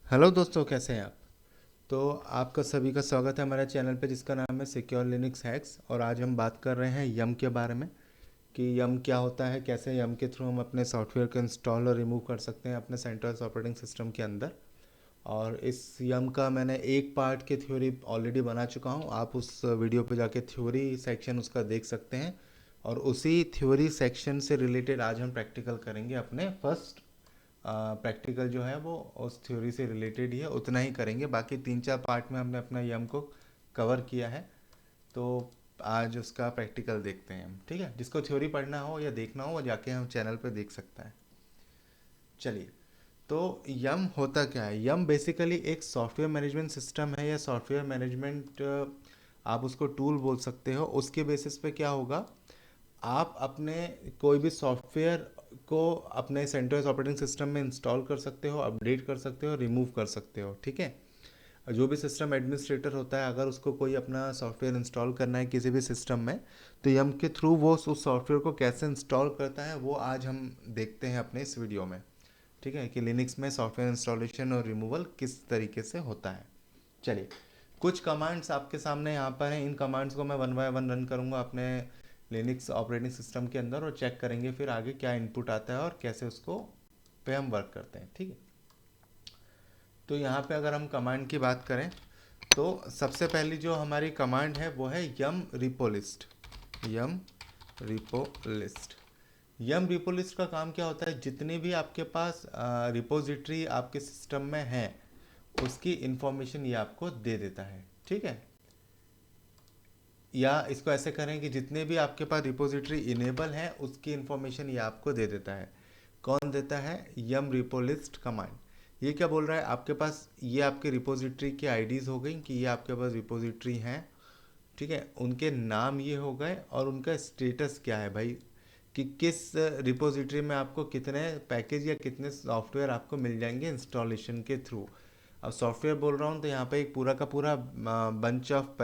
Hello दोस्तों, कैसे हैं आप। तो आपका सभी का स्वागत है हमारे चैनल पे जिसका नाम है सिक्योर लिनक्स हैक्स। और आज हम बात कर रहे हैं यम के बारे में कि यम क्या होता है, कैसे यम के थ्रू हम अपने सॉफ्टवेयर को इंस्टॉल और रिमूव कर सकते हैं अपने सेंटोस ऑपरेटिंग सिस्टम के अंदर। और इस यम का मैंने एक पार्ट की थ्योरी ऑलरेडी बना चुका हूँ, आप उस वीडियो पे जाके थ्योरी सेक्शन उसका देख सकते हैं। और उसी थ्योरी सेक्शन से रिलेटेड आज हम प्रैक्टिकल करेंगे। अपने फर्स्ट प्रैक्टिकल जो है वो उस थ्योरी से रिलेटेड ही है, उतना ही करेंगे। बाकी 3-4 पार्ट में हमने अपना यम को कवर किया है। तो आज उसका प्रैक्टिकल देखते हैं हम, ठीक है। जिसको थ्योरी पढ़ना हो या देखना हो वो जाके हम चैनल पे देख सकता है। चलिए, तो यम होता क्या है। यम बेसिकली एक सॉफ्टवेयर मैनेजमेंट सिस्टम है या सॉफ्टवेयर मैनेजमेंट, आप उसको टूल बोल सकते हो। उसके बेसिस पे क्या होगा, आप अपने कोई भी सॉफ्टवेयर को अपने सेंटोस ऑपरेटिंग सिस्टम में इंस्टॉल कर सकते हो, अपडेट कर सकते हो, रिमूव कर सकते हो, ठीक है। जो भी सिस्टम एडमिनिस्ट्रेटर होता है, अगर उसको कोई अपना सॉफ्टवेयर इंस्टॉल करना है किसी भी सिस्टम में, तो यम के थ्रू वो उस सॉफ्टवेयर को कैसे इंस्टॉल करता है वो आज हम देखते हैं अपने इस वीडियो में, ठीक है। कि लिनक्स में सॉफ्टवेयर इंस्टॉलेशन और रिमूवल किस तरीके से होता है। चलिए, कुछ कमांड्स आपके सामने यहाँ पर हैं। इन कमांड्स को मैं वन बाय वन रन करूँगा अपने लिनक्स ऑपरेटिंग सिस्टम के अंदर और चेक करेंगे फिर आगे क्या इनपुट आता है और कैसे उसको पे हम वर्क करते हैं, ठीक है। तो यहाँ पे अगर हम कमांड की बात करें तो सबसे पहली जो हमारी कमांड है वो है यम रिपो लिस्ट। यम रिपो लिस्ट। यम रिपो लिस्ट का काम क्या होता है, जितनी भी आपके पास रिपोजिटरी आपके सिस्टम में है उसकी इंफॉर्मेशन ये आपको दे देता है, ठीक है। या इसको ऐसे करें कि जितने भी आपके पास रिपोजिटरी इनेबल है उसकी इंफॉर्मेशन ये आपको दे देता है। कौन देता है, यम रिपो लिस्ट कमांड। ये क्या बोल रहा है, आपके पास ये आपके रिपोजिटरी की आईडीज़ हो गई कि ये आपके पास रिपोजिटरी हैं, ठीक है। उनके नाम ये हो गए और उनका स्टेटस क्या है भाई, कि किस रिपोजिटरी में आपको कितने पैकेज या कितने सॉफ्टवेयर आपको मिल जाएंगे इंस्टॉलेशन के थ्रू। अब सॉफ्टवेयर बोल रहा हूँ तो यहाँ पे एक पूरा का पूरा बंच ऑफ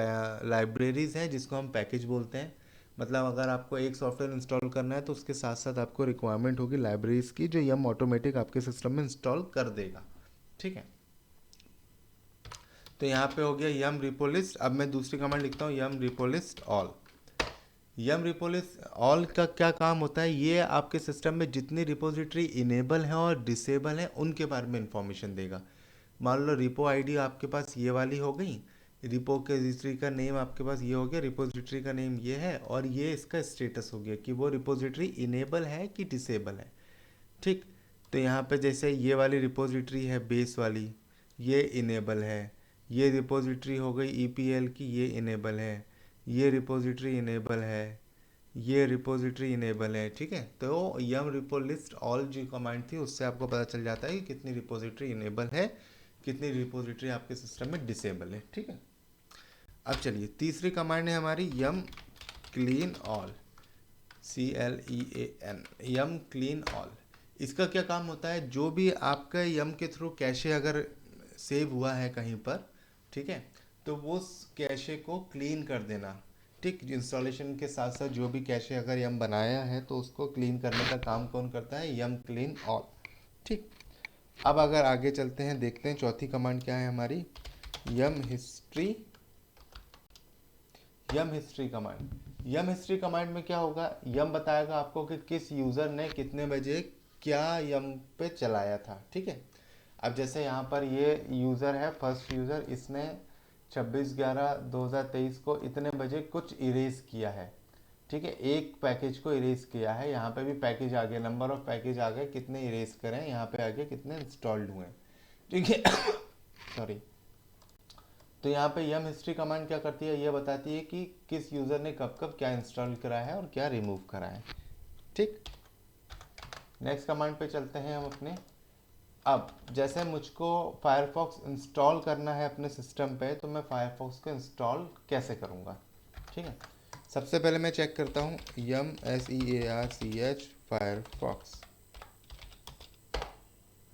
लाइब्रेरीज हैं जिसको हम पैकेज बोलते हैं। मतलब अगर आपको एक सॉफ्टवेयर इंस्टॉल करना है तो उसके साथ साथ आपको रिक्वायरमेंट होगी लाइब्रेरीज की, जो यम ऑटोमेटिक आपके सिस्टम में इंस्टॉल कर देगा, ठीक है। तो यहाँ पे हो गया यम रिपोलिस्ट। अब मैं दूसरी कमांड लिखता हूँ, यम रिपोलिस्ट ऑल। यम रिपोलिस्ट ऑल का क्या काम होता है, ये आपके सिस्टम में जितनी रिपोजिटरी इनेबल हैं और डिसेबल हैं उनके बारे में इंफॉर्मेशन देगा। मान लो रिपो आईडी आपके पास ये वाली हो गई, रिपो के रजिस्ट्री का नेम आपके पास ये हो गया, रिपोजिटरी का नेम ये है और ये इसका स्टेटस हो गया कि वो रिपोजिटरी इनेबल है कि डिसेबल है, ठीक। तो यहाँ पे जैसे ये वाली रिपोजिटरी है बेस वाली, ये इनेबल है। ये रिपोजिटरी हो गई ईपीएल की, ये इनेबल है। ये रिपोजिटरी इनेबल है, ये रिपोजिटरी इनेबल है, ठीक है। तो यम रिपो लिस्ट ऑल जो कमांड थी उससे आपको पता चल जाता है कि कितनी रिपोजिटरी इनेबल है, कितनी रिपोजिटरी आपके सिस्टम में डिसेबल है, ठीक है। अब चलिए, तीसरी कमांड है हमारी यम क्लीन ऑल। CLEAN, यम क्लीन ऑल। इसका क्या काम होता है, जो भी आपका यम के थ्रू कैशे अगर सेव हुआ है कहीं पर, ठीक है, तो वो कैशे को क्लीन कर देना, ठीक। इंस्टॉलेशन के साथ साथ जो भी कैशे अगर यम बनाया है तो उसको क्लीन करने का काम कौन करता है, यम क्लीन ऑल, ठीक। अब अगर आगे चलते हैं, देखते हैं चौथी कमांड क्या है हमारी, यम हिस्ट्री। यम हिस्ट्री कमांड। यम हिस्ट्री कमांड में क्या होगा, यम बताएगा आपको कि किस यूज़र ने कितने बजे क्या यम पे चलाया था, ठीक है। अब जैसे यहाँ पर ये यूज़र है, फर्स्ट यूज़र, इसने 26/11/2023 को इतने बजे कुछ इरेज किया है, ठीक है। एक पैकेज को इरेज किया है, यहाँ पे भी पैकेज आ गया, नंबर ऑफ पैकेज आ गए, कितने इरेज करें, यहाँ पे आ गया कितने इंस्टॉल्ड हुए, ठीक है। सॉरी। तो यहाँ पे यम हिस्ट्री कमांड क्या करती है, ये बताती है कि किस यूज़र ने कब कब क्या इंस्टॉल करा है और क्या रिमूव करा है, ठीक। नेक्स्ट कमांड पे चलते हैं हम अपने। अब जैसे मुझको फायरफॉक्स इंस्टॉल करना है अपने सिस्टम पे, तो मैं फायरफॉक्स को इंस्टॉल कैसे करूँगा, ठीक है। सबसे पहले मैं चेक करता हूँ यम SEARCH फायरफॉक्स।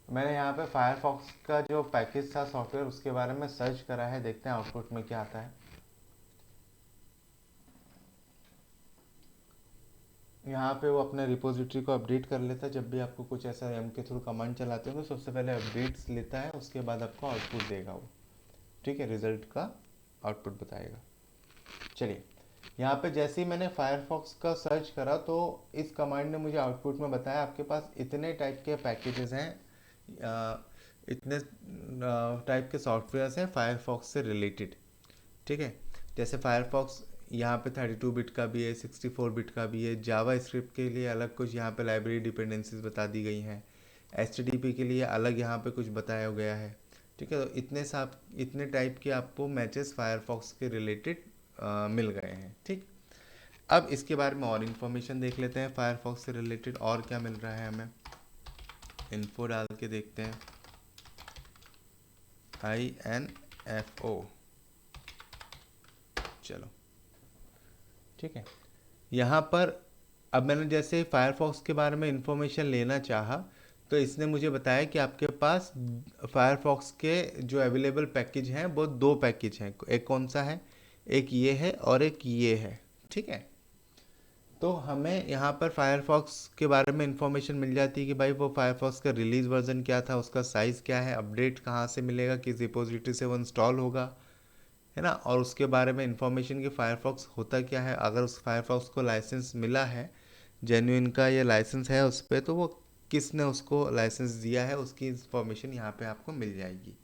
मैंने यहाँ पे फायरफॉक्स का जो पैकेज था सॉफ्टवेयर उसके बारे में सर्च करा है, देखते हैं आउटपुट में क्या आता है। यहाँ पे वो अपने रिपोजिटरी को अपडेट कर लेता है। जब भी आपको कुछ ऐसा यम के थ्रू कमांड चलाते हो तो सबसे पहले अपडेट्स लेता है, उसके बाद आपको आउटपुट देगा वो, ठीक है, रिजल्ट का आउटपुट बताएगा। चलिए, यहाँ पे जैसे ही मैंने फायरफॉक्स का सर्च करा तो इस कमांड ने मुझे आउटपुट में बताया आपके पास इतने टाइप के पैकेजेस हैं, इतने टाइप के सॉफ्टवेयर्स हैं फायरफॉक्स से रिलेटेड, ठीक है। जैसे फायरफॉक्स यहाँ पे 32 बिट का भी है, 64 बिट का भी है, जावा स्क्रिप्ट के लिए अलग कुछ यहाँ पे लाइब्रेरी डिपेंडेंसीज बता दी गई हैं, HTTP के लिए अलग यहाँ पे कुछ बताया गया है, ठीक है। तो इतने टाइप के आपको मैचेस फायरफॉक्स के रिलेटेड मिल गए हैं, ठीक। अब इसके बारे में और इन्फॉर्मेशन देख लेते हैं, फायरफॉक्स से रिलेटेड और क्या मिल रहा है हमें। इन्फो डाल के देखते हैं, INFO, चलो ठीक है। यहाँ पर अब मैंने जैसे फायरफॉक्स के बारे में इंफॉर्मेशन लेना चाहा तो इसने मुझे बताया कि आपके पास फायरफॉक्स के जो अवेलेबल पैकेज हैं वो दो पैकेज हैं। एक कौन सा है, एक ये है और एक ये है, ठीक है। तो हमें यहाँ पर फायरफॉक्स के बारे में इंफॉर्मेशन मिल जाती है कि भाई वो फायरफॉक्स का रिलीज़ वर्जन क्या था, उसका साइज़ क्या है, अपडेट कहाँ से मिलेगा, किस रिपोजिटरी से वो इंस्टॉल होगा, है ना। और उसके बारे में इंफॉर्मेशन कि फायरफॉक्स होता क्या है, अगर उस फायरफॉक्स को लाइसेंस मिला है, जेन्युइन का ये लाइसेंस है उस पर, तो वो किसने उसको लाइसेंस दिया है उसकी इंफॉर्मेशन यहाँ पे आपको मिल जाएगी।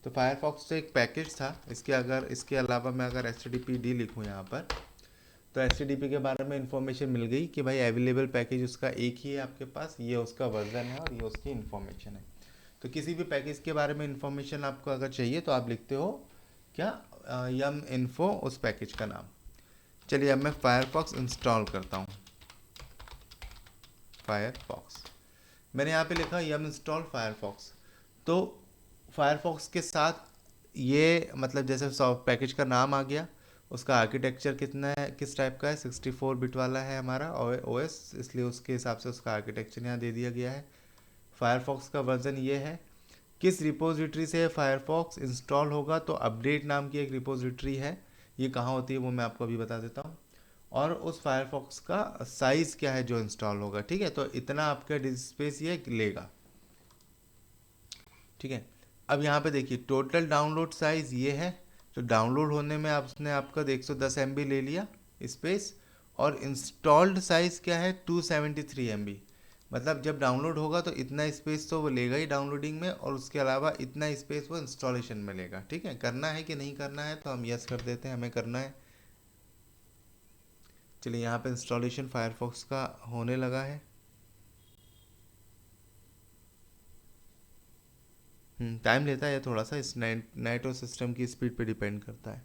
तो फायरफॉक्स तो एक पैकेज था, इसके अलावा मैं अगर HTTPD लिखूँ यहाँ पर तो HTTP के बारे में इंफॉर्मेशन मिल गई कि भाई अवेलेबल पैकेज उसका एक ही है आपके पास, ये उसका वर्जन है और ये उसकी इंफॉर्मेशन है। तो किसी भी पैकेज के बारे में इंफॉर्मेशन आपको अगर चाहिए तो आप लिखते हो क्या, यम इन्फो उस पैकेज का नाम। चलिए अब मैं फायरफॉक्स इंस्टॉल करता हूँ। फायरफॉक्स मैंने यहाँ पे लिखा यम इंस्टॉल फायरफॉक्स। तो फायरफॉक्स के साथ ये मतलब जैसे सॉफ्ट पैकेज का नाम आ गया, उसका आर्किटेक्चर कितना है, किस टाइप का है, 64 बिट वाला है हमारा OS, इसलिए उसके हिसाब से उसका आर्किटेक्चर यहाँ दे दिया गया है। फायरफॉक्स का वर्जन ये है, किस रिपोजिटरी से फायरफॉक्स इंस्टॉल होगा, तो अपडेट नाम की एक रिपोजिटरी है, ये कहाँ होती है वो मैं आपको अभी बता देता हूँ। और उस फायरफॉक्स का साइज़ क्या है जो इंस्टॉल होगा, ठीक है। तो इतना आपका डिस्क स्पेस ये लेगा, ठीक है। अब यहाँ पे देखिए टोटल डाउनलोड साइज़ ये है, तो डाउनलोड होने में उसने आपका 110 MB ले लिया स्पेस, और इंस्टॉल्ड साइज़ क्या है 273 MB। मतलब जब डाउनलोड होगा तो इतना स्पेस तो वो लेगा ही डाउनलोडिंग में, और उसके अलावा इतना स्पेस वो इंस्टॉलेशन में लेगा, ठीक है। करना है कि नहीं करना है तो हम यस कर देते हैं, हमें करना है। चलिए यहाँ पे इंस्टॉलेशन फायरफॉक्स का होने लगा है। टाइम लेता है थोड़ा सा, इस नेट और सिस्टम की स्पीड पे डिपेंड करता है,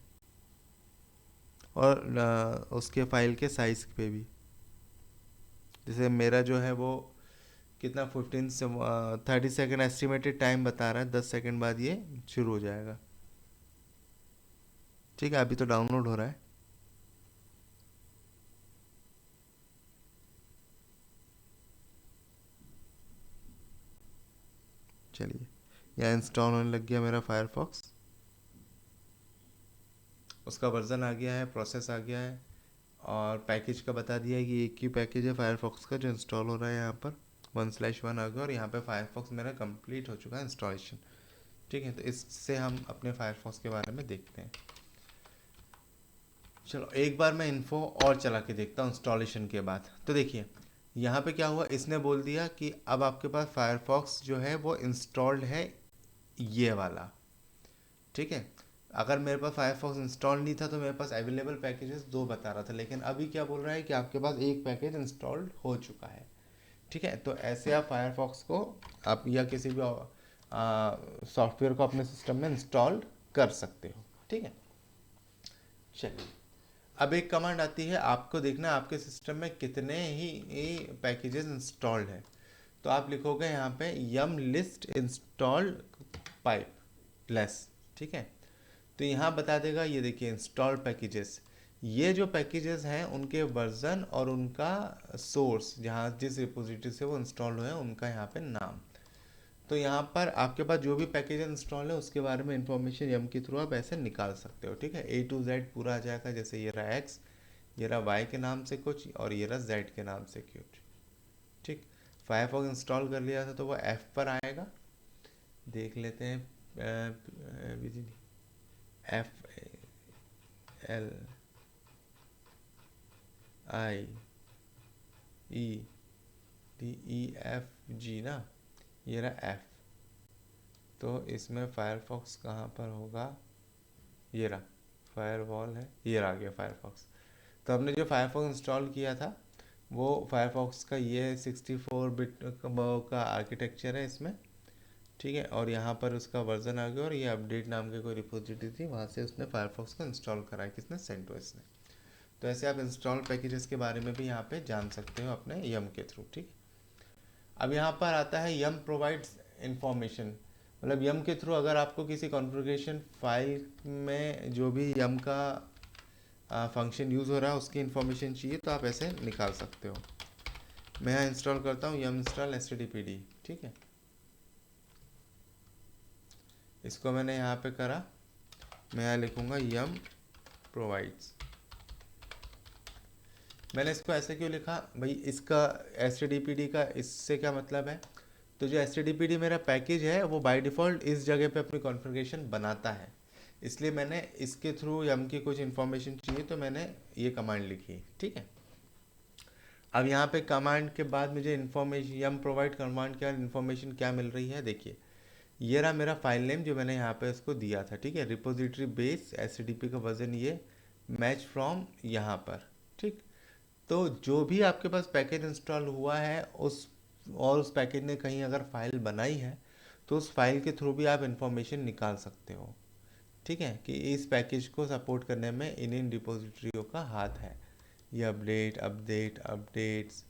और उसके फाइल के साइज़ पे भी। जैसे मेरा जो है वो कितना 15 से 30 सेकेंड एस्टिमेटेड टाइम बता रहा है, 10 सेकेंड बाद ये शुरू हो जाएगा, ठीक है। अभी तो डाउनलोड हो रहा है। चलिए यहाँ इंस्टॉल होने लग गया मेरा फायरफॉक्स, उसका वर्जन आ गया है, प्रोसेस आ गया है, और पैकेज का बता दिया है कि एक ही पैकेज है फायरफॉक्स का जो इंस्टॉल हो रहा है यहाँ पर 1/1 आ गया, और यहाँ पे फायरफॉक्स मेरा कंप्लीट हो चुका है इंस्टॉलेशन, ठीक है। तो इससे हम अपने फायरफॉक्स के बारे में देखते हैं। चलो एक बार मैं इन्फो और चला के देखता हूँ इंस्टॉलेशन के बाद। तो देखिए यहाँ पे क्या हुआ, इसने बोल दिया कि अब आपके पास फायरफॉक्स जो है वो इंस्टॉल्ड है, ये वाला, ठीक है। अगर मेरे पास फायरफॉक्स इंस्टॉल नहीं था तो मेरे पास अवेलेबल पैकेजेस दो बता रहा था, लेकिन अभी क्या बोल रहा है कि आपके पास एक पैकेज इंस्टॉल्ड हो चुका है, ठीक है। तो ऐसे आप फायरफॉक्स को आप या किसी भी सॉफ्टवेयर को अपने सिस्टम में इंस्टॉल कर सकते हो, ठीक है। चलिए अब एक कमांड आती है, आपको देखना है आपके सिस्टम में कितने ही पैकेजेस इंस्टॉल्ड है। तो आप लिखोगे यहाँ पे यम लिस्ट इंस्टॉल्ड पाइप लेस, ठीक है। तो यहाँ बता देगा, ये देखिए इंस्टॉल्ड पैकेजेस, ये जो पैकेजेस हैं उनके वर्जन और उनका सोर्स, जहाँ जिस रिपोजिटरी से वो इंस्टॉल हुए हैं उनका यहाँ पे नाम। तो यहाँ पर आपके पास जो भी पैकेज इंस्टॉल है उसके बारे में इंफॉर्मेशन यम के थ्रू आप ऐसे निकाल सकते हो, ठीक है। A to Z पूरा आ जाएगा, जैसे ये रहा X, ये रहा वाई के नाम से कुछ और ये रहा जेड के नाम से कुछ। ठीक, फायरफॉक्स इंस्टॉल कर लिया था तो वो एफ पर आएगा, देख लेते हैं। F L I E D E F G ना, ये रहा एफ। तो इसमें फायरफॉक्स कहाँ पर होगा, ये रहा फायरवॉल है, ये आ गया फायरफॉक्स। तो हमने जो फायरफॉक्स इंस्टॉल किया था वो फायरफॉक्स का ये 64 बिट का आर्किटेक्चर है इसमें, ठीक है। और यहाँ पर उसका वर्जन आ गया और ये अपडेट नाम की कोई रिपोजिटरी थी, वहाँ से उसने फायरफॉक्स को इंस्टॉल कराया, किसने, सेंटोस ने। तो ऐसे आप इंस्टॉल पैकेजेस के बारे में भी यहाँ पे जान सकते हो अपने यम के थ्रू, ठीक। अब यहाँ पर आता है यम प्रोवाइड्स इंफॉर्मेशन, मतलब यम के थ्रू अगर आपको किसी कॉन्फ़िगरेशन फाइल में जो भी यम का फंक्शन यूज़ हो रहा है उसकी इन्फॉर्मेशन चाहिए तो आप ऐसे निकाल सकते हो। मैं यहाँ इंस्टॉल करता हूँ यम इंस्टॉल stdpd, ठीक है। इसको मैंने यहाँ पे करा, मैं यहाँ लिखूँगा यम प्रोवाइड्स। मैंने इसको ऐसे क्यों लिखा भाई, इसका stdpd का इससे क्या मतलब है, तो जो stdpd मेरा पैकेज है वो बाय डिफ़ॉल्ट इस जगह पे अपनी कॉन्फ़िगरेशन बनाता है, इसलिए मैंने इसके थ्रू यम की कुछ इन्फॉर्मेशन चाहिए तो मैंने ये कमांड लिखी, ठीक है। अब यहाँ पे कमांड के बाद मुझे इन्फॉर्मेशन, यम प्रोवाइड कमांड के बाद इन्फॉर्मेशन क्या मिल रही है, देखिए ये रहा मेरा फाइल नेम जो मैंने यहाँ पे इसको दिया था, ठीक है। रिपोजिटरी बेस एसटीडीपी का वर्जन ये, मैच फ्रॉम यहाँ पर, ठीक। तो जो भी आपके पास पैकेज इंस्टॉल हुआ है उस, और उस पैकेज ने कहीं अगर फाइल बनाई है तो उस फाइल के थ्रू भी आप इंफॉर्मेशन निकाल सकते हो, ठीक है, कि इस पैकेज को सपोर्ट करने में इन रिपोजिटरियों का हाथ है। ये अपडेट्स,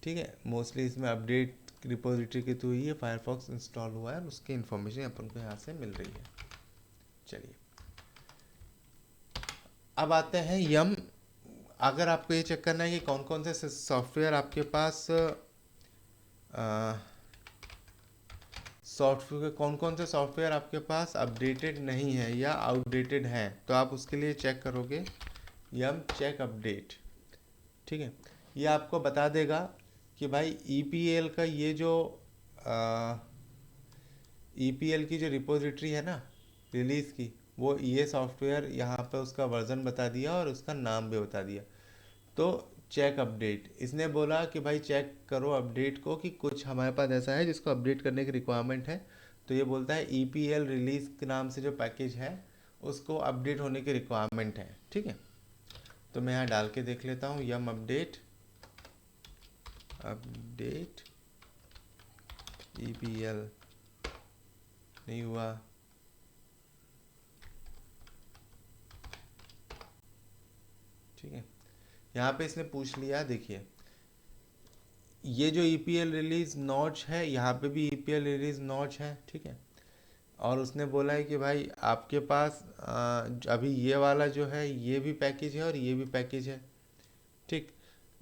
ठीक है, मोस्टली इसमें अपडेट रिपोजिटरी के थ्रू ही ये फायरफॉक्स इंस्टॉल हुआ है और उसकी इन्फॉर्मेशन अपन को यहाँ से मिल रही है। चलिए अब आते हैं यम, अगर आपको ये चेक करना है कि कौन कौन से सॉफ्टवेयर आपके पास सॉफ्टवेयर कौन कौन से सॉफ्टवेयर आपके पास अपडेटेड नहीं है या आउटडेटेड हैं, तो आप उसके लिए चेक करोगे यम चेक अपडेट, ठीक है। ये आपको बता देगा कि भाई EPL का ये जो EPL की जो रिपोजिटरी है ना रिलीज़ की, वो ये सॉफ्टवेयर यहाँ पे उसका वर्जन बता दिया और उसका नाम भी बता दिया। तो चेक अपडेट, इसने बोला कि भाई चेक करो अपडेट को कि कुछ हमारे पास ऐसा है जिसको अपडेट करने की रिक्वायरमेंट है, तो ये बोलता है EPL रिलीज़ के नाम से जो पैकेज है उसको अपडेट होने की रिक्वायरमेंट है, ठीक है। तो मैं यहाँ डाल के देख लेता हूँ यम अपडेट EPL, नहीं हुआ, ठीक है। यहाँ पे इसने पूछ लिया, देखिए ये जो EPL रिलीज नॉच है यहाँ पे भी EPL रिलीज नॉच है, ठीक है। और उसने बोला है कि भाई आपके पास अभी ये वाला जो है ये भी पैकेज है और ये भी पैकेज है, ठीक।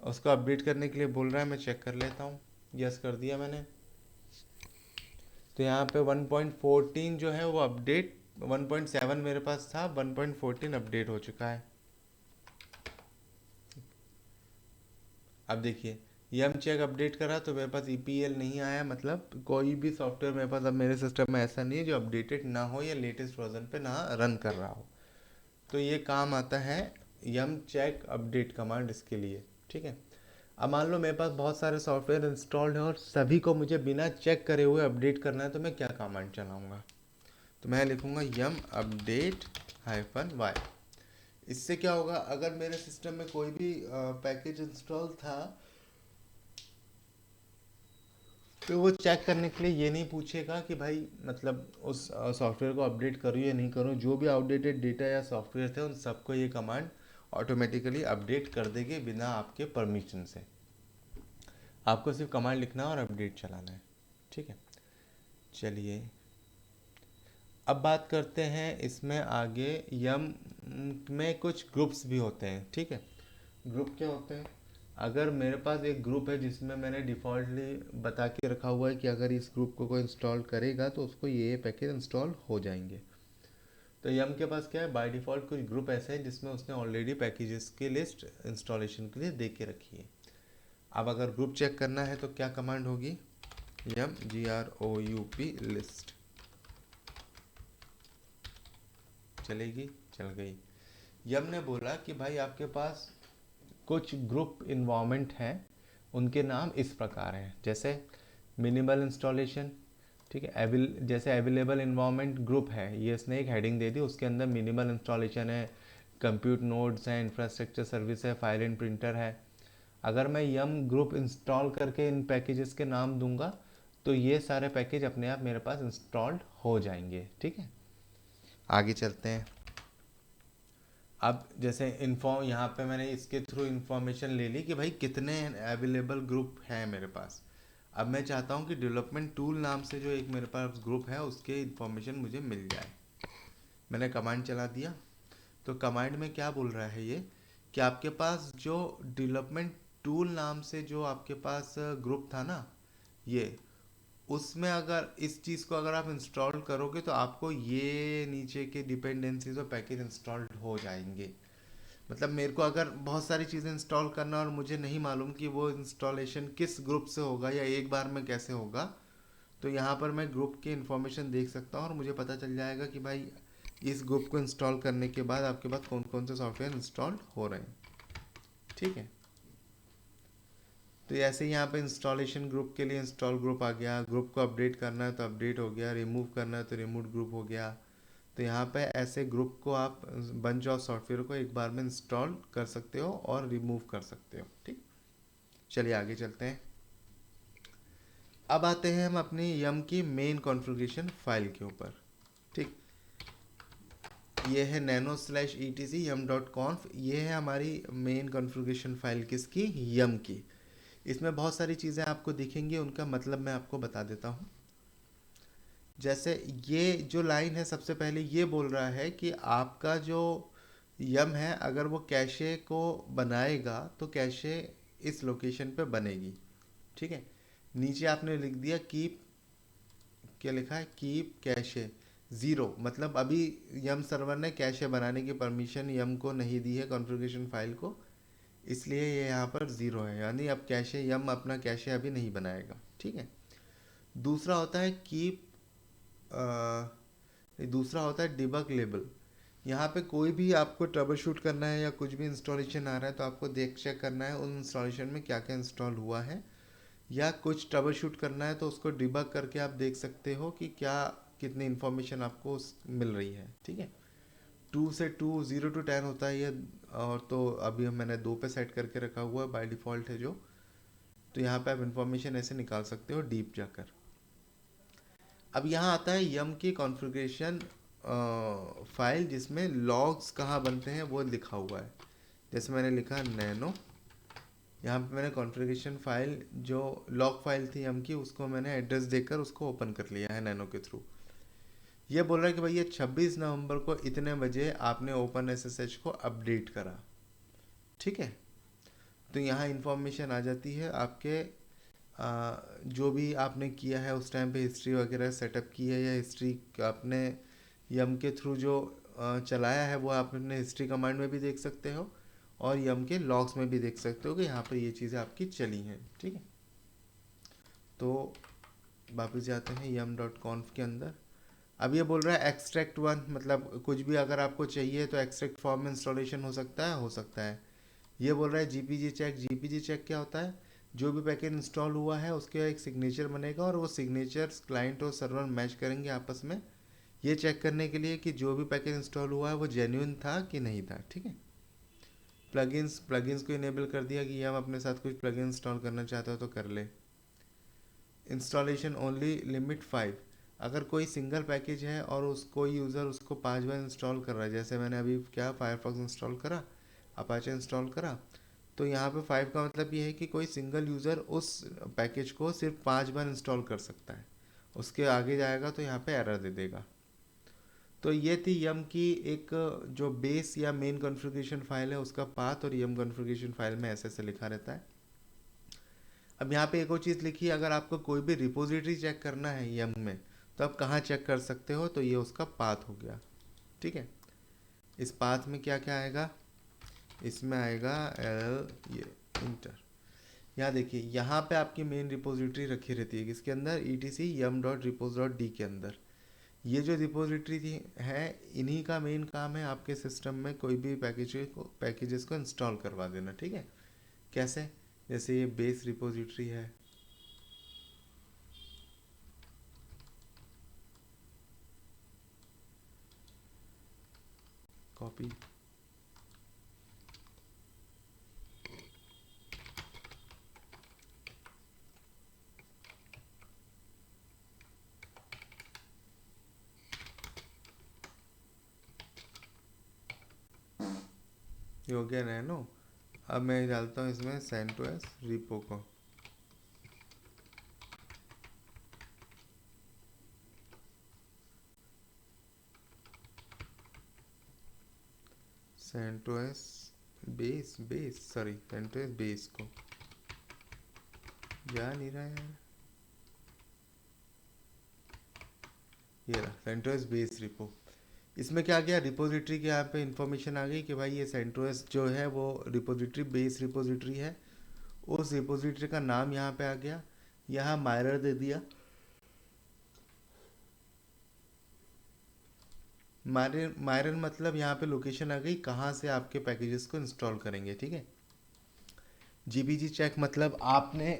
उसको अपडेट करने के लिए बोल रहा है, मैं चेक कर लेता हूँ। यस कर दिया मैंने। तो यहाँ पे 1.14 जो है वो अपडेट, 1.7 मेरे पास था, 1.14 अपडेट हो चुका है। अब देखिए यम चेक अपडेट करा तो मेरे पास EPL नहीं आया, मतलब कोई भी सॉफ्टवेयर मेरे पास अब मेरे सिस्टम में ऐसा नहीं है जो अपडेटेड ना हो या लेटेस्ट वर्जन पे ना रन कर रहा हो। तो ये काम आता है यम चेक अपडेट कमांड इसके लिए, ठीक है। अब मान लो मेरे पास बहुत सारे सॉफ्टवेयर इंस्टॉल्ड है और सभी को मुझे बिना चेक करे हुए अपडेट करना है, तो मैं क्या कमांड चलाऊँगा, तो मैं लिखूँगा यम अपडेट -y। इससे क्या होगा, अगर मेरे सिस्टम में कोई भी पैकेज इंस्टॉल था तो वो चेक करने के लिए ये नहीं पूछेगा कि भाई मतलब उस सॉफ्टवेयर को अपडेट करूँ या नहीं करूँ, जो भी आउटडेटेड डेटा या सॉफ्टवेयर थे उन सबको ये कमांड ऑटोमेटिकली अपडेट कर देगी बिना आपके परमिशन से। आपको सिर्फ कमांड लिखना है और अपडेट चलाना है, ठीक है। चलिए अब बात करते हैं इसमें आगे, यम में कुछ ग्रुप्स भी होते हैं, ठीक है। ग्रुप क्या होते हैं, अगर मेरे पास एक ग्रुप है जिसमें मैंने डिफ़ॉल्टली बता के रखा हुआ है कि अगर इस ग्रुप को कोई इंस्टॉल करेगा तो उसको ये पैकेज इंस्टॉल हो जाएंगे, तो यम के पास क्या है, बाय डिफ़ॉल्ट कुछ ग्रुप ऐसे हैं जिसमें उसने ऑलरेडी पैकेजेस की लिस्ट इंस्टॉलेशन के लिए दे के रखी है। अब अगर ग्रुप चेक करना है तो क्या कमांड होगी, यम GROUP लिस्ट चलेगी, चल गई। यम ने बोला कि भाई आपके पास कुछ ग्रुप इन्वायरमेंट हैं, उनके नाम इस प्रकार हैं, जैसे मिनिमल इंस्टॉलेशन, ठीक है, जैसे अवेलेबल इन्वायरमेंट ग्रुप है, ये इसने एक हेडिंग दे दी, उसके अंदर मिनिमल इंस्टॉलेशन है, कंप्यूट नोड्स हैं, इंफ्रास्ट्रक्चर सर्विस है, फाइल एंड प्रिंटर है। अगर मैं यम ग्रुप इंस्टॉल करके इन पैकेजेस के नाम दूंगा तो ये सारे पैकेज अपने आप मेरे पास इंस्टॉल्ड हो जाएंगे, ठीक है। आगे चलते हैं। अब जैसे इन्फॉर्म, यहाँ पे मैंने इसके थ्रू इन्फॉर्मेशन ले ली कि भाई कितने अवेलेबल ग्रुप हैं मेरे पास। अब मैं चाहता हूँ कि डेवलपमेंट टूल नाम से जो एक मेरे पास ग्रुप है उसके इन्फॉर्मेशन मुझे मिल जाए। मैंने कमांड चला दिया, तो कमांड में क्या बोल रहा है ये, कि आपके पास जो डेवलपमेंट टूल नाम से जो आपके पास ग्रुप था ना, ये उसमें अगर इस चीज़ को अगर आप इंस्टॉल करोगे तो आपको ये नीचे के डिपेंडेंसीज और पैकेज इंस्टॉल्ड हो जाएंगे। मतलब मेरे को अगर बहुत सारी चीज़ें इंस्टॉल करना और मुझे नहीं मालूम कि वो इंस्टॉलेशन किस ग्रुप से होगा या एक बार में कैसे होगा, तो यहाँ पर मैं ग्रुप की इन्फॉर्मेशन देख सकता हूँ और मुझे पता चल जाएगा कि भाई इस ग्रुप को इंस्टॉल करने के बाद आपके पास कौन कौन से सॉफ्टवेयर इंस्टॉल हो रहे हैं, ठीक है। तो ऐसे ही यहाँ पे इंस्टॉलेशन ग्रुप के लिए इंस्टॉल ग्रुप आ गया, ग्रुप को अपडेट करना है तो अपडेट हो गया, रिमूव करना है तो रिमूव ग्रुप हो गया। तो यहाँ पे ऐसे ग्रुप को आप बंच ऑफ सॉफ्टवेयर को एक बार में इंस्टॉल कर सकते हो और रिमूव कर सकते हो, ठीक। चलिए आगे चलते हैं। अब आते हैं हम अपनी यम की मेन कॉन्फ़िगरेशन फाइल के ऊपर, ठीक। ये है nano/etc yum.conf, ये है हमारी मेन कॉन्फ़िगरेशन फाइल किसकी, यम की। इसमें बहुत सारी चीज़ें आपको दिखेंगी, उनका मतलब मैं आपको बता देता हूँ। जैसे ये जो लाइन है, सबसे पहले ये बोल रहा है कि आपका जो यम है अगर वो कैशे को बनाएगा तो कैशे इस लोकेशन पे बनेगी, ठीक है। नीचे आपने लिख दिया कीप, क्या लिखा है, कीप कैशे ज़ीरो, मतलब अभी यम सर्वर ने कैशे बनाने की परमिशन यम को नहीं दी है कॉन्फ़िगरेशन फाइल को, इसलिए ये यहाँ पर ज़ीरो है, यानी अब कैशे यम अपना कैशे अभी नहीं बनाएगा, ठीक है। दूसरा होता है कीप, दूसरा होता है डिबग लेबल। यहाँ पे कोई भी आपको ट्रबल शूट करना है या कुछ भी इंस्टॉलेशन आ रहा है तो आपको देख चेक करना है उन इंस्टॉलेशन में क्या क्या इंस्टॉल हुआ है, या कुछ ट्रबल शूट करना है तो उसको डिबग करके आप देख सकते हो कि क्या कितनी इन्फॉर्मेशन आपको मिल रही है, ठीक है। 0 to 10 होता है ये, और तो अभी मैंने 2 पे सेट करके रखा हुआ है, बाय डिफ़ॉल्ट है जो। तो यहाँ पे आप इन्फॉर्मेशन ऐसे निकाल सकते हो डीप जाकर। अब यहाँ आता है यम की कॉन्फ़िगरेशन फाइल, जिसमें लॉग्स कहाँ बनते हैं वो लिखा हुआ है। जैसे मैंने लिखा नैनो, यहाँ पे मैंने कॉन्फ़िगरेशन फाइल जो लॉग फाइल थी यम की उसको मैंने एड्रेस देकर उसको ओपन कर लिया है नैनो के थ्रू। ये बोल रहा है कि भाई ये 26 नवंबर को इतने बजे आपने ओपन एसएसएच को अपडेट करा, ठीक है। तो यहाँ इन्फॉर्मेशन आ जाती है आपके जो भी आपने किया है उस टाइम पे, हिस्ट्री वगैरह सेटअप की है या हिस्ट्री आपने यम के थ्रू जो चलाया है वो आप अपने हिस्ट्री कमांड में भी देख सकते हो और यम के लॉग्स में भी देख सकते हो कि यहाँ पर ये चीज़ें आपकी चली हैं, ठीक है। तो वापस जाते हैं yum.conf के अंदर। अब ये बोल रहा है एक्सट्रैक्ट वन, मतलब कुछ भी अगर आपको चाहिए तो एक्सट्रैक्ट फॉर्म में इंस्टॉलेशन हो सकता है, हो सकता है। ये बोल रहा है जीपीजी चेक। जीपीजी चेक क्या होता है, जो भी पैकेज इंस्टॉल हुआ है उसके एक सिग्नेचर बनेगा और वो सिग्नेचर्स क्लाइंट और सर्वर मैच करेंगे आपस में, ये चेक करने के लिए कि जो भी पैकेज इंस्टॉल हुआ है वो जेन्युइन था कि नहीं था, ठीक है। प्लगइन्स को इनेबल कर दिया कि हम अपने साथ कुछ प्लगइन इंस्टॉल करना चाहते हो तो कर ले। इंस्टॉलेशन ओनली लिमिट 5, अगर कोई सिंगल पैकेज है और उसको यूज़र उसको 5 बार इंस्टॉल कर रहा है, जैसे मैंने अभी क्या फायरफॉक्स इंस्टॉल करा, अपाचे इंस्टॉल करा, तो यहाँ पे 5 का मतलब ये है कि कोई सिंगल यूज़र उस पैकेज को सिर्फ 5 बार इंस्टॉल कर सकता है, उसके आगे जाएगा तो यहाँ पे एरर दे देगा। तो ये थी यम की एक जो बेस या मेन कॉन्फ़िगरेशन फाइल है उसका पाथ, और यम कॉन्फ़िगरेशन फाइल में ऐसे ऐसे लिखा रहता है। अब यहाँ पे एक और चीज़ लिखी है, अगर आपको कोई भी रिपोजिटरी चेक करना है यम में तो आप कहाँ चेक कर सकते हो, तो ये उसका पाथ हो गया। ठीक है। इस पाथ में क्या क्या आएगा, इसमें आएगा ये इंटर। यहाँ देखिए, यहाँ पे आपकी मेन रिपोजिटरी रखी रहती है किसके अंदर, etc yum.repos.d के अंदर। ये जो रिपोजिटरी थी है, इन्हीं का मेन काम है आपके सिस्टम में कोई भी पैकेजेस को इंस्टॉल करवा देना। ठीक है, कैसे, जैसे ये बेस रिपोजिटरी है, कॉपी, ये हो गया नैनो। अब मैं डालता हूँ इसमें CentOS रिपो को, CentOS CentOS बेस को, जा नहीं रहा यार, ये रहा CentOS बेस रिपो। इसमें क्या गया, रिपोजिटरी के यहाँ पे इंफॉर्मेशन आ गई कि भाई ये CentOS जो है वो रिपोजिटरी बेस रिपोजिटरी है। उस रिपोजिटरी का नाम यहाँ पे आ गया, यहाँ मायरर दे दिया। मायरर मतलब यहाँ पे लोकेशन आ गई कहाँ से आपके पैकेजेस को इंस्टॉल करेंगे। ठीक है, GPG चेक मतलब आपने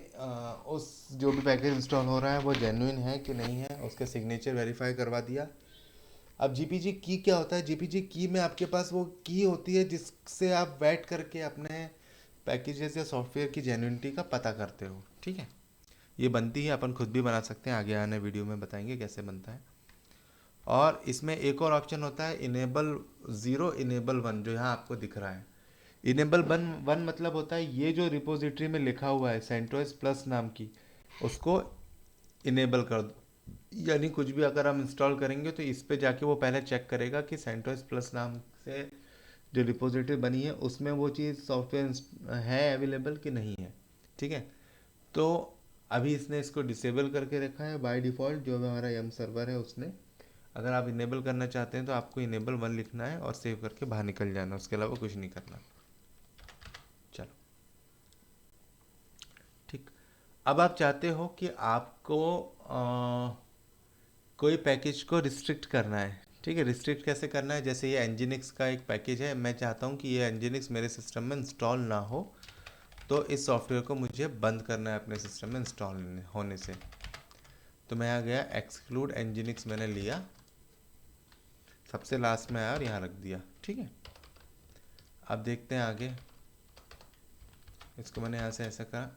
उस जो भी पैकेज इंस्टॉल हो रहा है वो जेन्युइन है कि नहीं है, उसके सिग्नेचर वेरीफाई करवा दिया। अब GPG की क्या होता है, GPG की में आपके पास वो की होती है जिससे आप बैठ करके अपने पैकेजेस या सॉफ्टवेयर की जेन्युइनिटी का पता करते हो। ठीक है, ये बनती है, अपन खुद भी बना सकते हैं, आगे आने वीडियो में बताएंगे कैसे बनता है। और इसमें एक और ऑप्शन होता है इनेबल 0 इनेबल 1, जो यहाँ आपको दिख रहा है। इनेबल वन मतलब होता है ये जो रिपोजिटरी में लिखा हुआ है CentOS प्लस नाम की, उसको इनेबल कर दो। यानी कुछ भी अगर हम इंस्टॉल करेंगे तो इस पे जाके वो पहले चेक करेगा कि CentOS प्लस नाम से जो रिपोजिटरी बनी है उसमें वो चीज़ सॉफ्टवेयर है अवेलेबल कि नहीं है। ठीक है, तो अभी इसने इसको डिसेबल करके रखा है बाय डिफ़ॉल्ट, जो हमारा यम सर्वर है उसने। अगर आप इनेबल करना चाहते हैं तो आपको इनेबल 1 लिखना है और सेव करके बाहर निकल जाना, उसके अलावा कुछ नहीं करना। चलो ठीक, अब आप चाहते हो कि आपको कोई पैकेज को रिस्ट्रिक्ट करना है। ठीक है, रिस्ट्रिक्ट कैसे करना है, जैसे ये Nginx का एक पैकेज है, मैं चाहता हूँ कि ये Nginx मेरे सिस्टम में इंस्टॉल ना हो, तो इस सॉफ्टवेयर को मुझे बंद करना है अपने सिस्टम में इंस्टॉल होने से। तो मैं आ गया एक्सक्लूड Nginx, मैंने लिया, सबसे लास्ट में आया और यहाँ रख दिया। ठीक है, अब देखते हैं आगे। इसको मैंने यहाँ से ऐसा करा,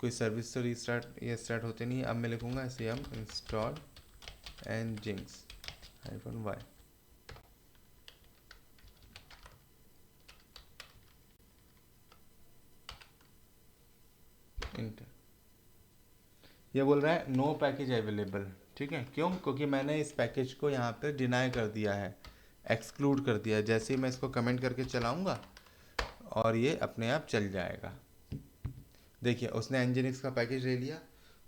कोई सर्विस तो रीस्टार्ट ये स्टार्ट होते नहीं। अब मैं लिखूँगा ऐसे हम इंस्टॉल Nginx -y, इंटर। ये बोल रहा है नो पैकेज अवेलेबल। ठीक है, क्यों, क्योंकि मैंने इस पैकेज को यहाँ पे डिनाई कर दिया है, एक्सक्लूड कर दिया है। जैसे ही मैं इसको कमेंट करके चलाऊँगा और ये अपने आप चल जाएगा। देखिए उसने Nginx का पैकेज ले लिया।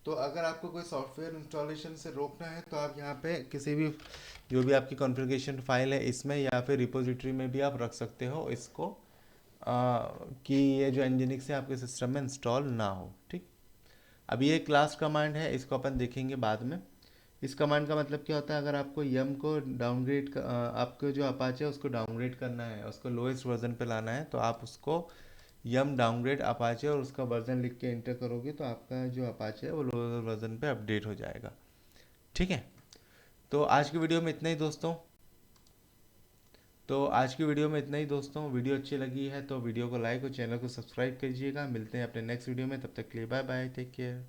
तो अगर आपको कोई सॉफ्टवेयर इंस्टॉलेशन से रोकना है तो आप यहाँ पे किसी भी जो भी आपकी कॉन्फ़िगरेशन फाइल है इसमें या फिर रिपोजिटरी में भी आप रख सकते हो इसको, कि ये जो Nginx है आपके सिस्टम में इंस्टॉल ना हो। ठीक, अब ये एक लास्ट कमांड है, इसको अपन देखेंगे बाद में। इस कमांड का मतलब क्या होता है, अगर आपको यम को डाउनग्रेड, आपको जो अपाचे है उसको डाउनग्रेड करना है, उसको लोएस्ट वर्जन पे लाना है, तो आप उसको यम डाउनग्रेड अपाचे और उसका वर्जन लिख के एंटर करोगे तो आपका जो अपाचे है वो लोअर वर्जन पे अपडेट हो जाएगा। ठीक है, तो आज की वीडियो में इतना ही दोस्तों। वीडियो अच्छी लगी है तो वीडियो को लाइक और चैनल को सब्सक्राइब कीजिएगा। मिलते हैं अपने नेक्स्ट वीडियो में, तब तक के लिए बाय बाय, टेक केयर।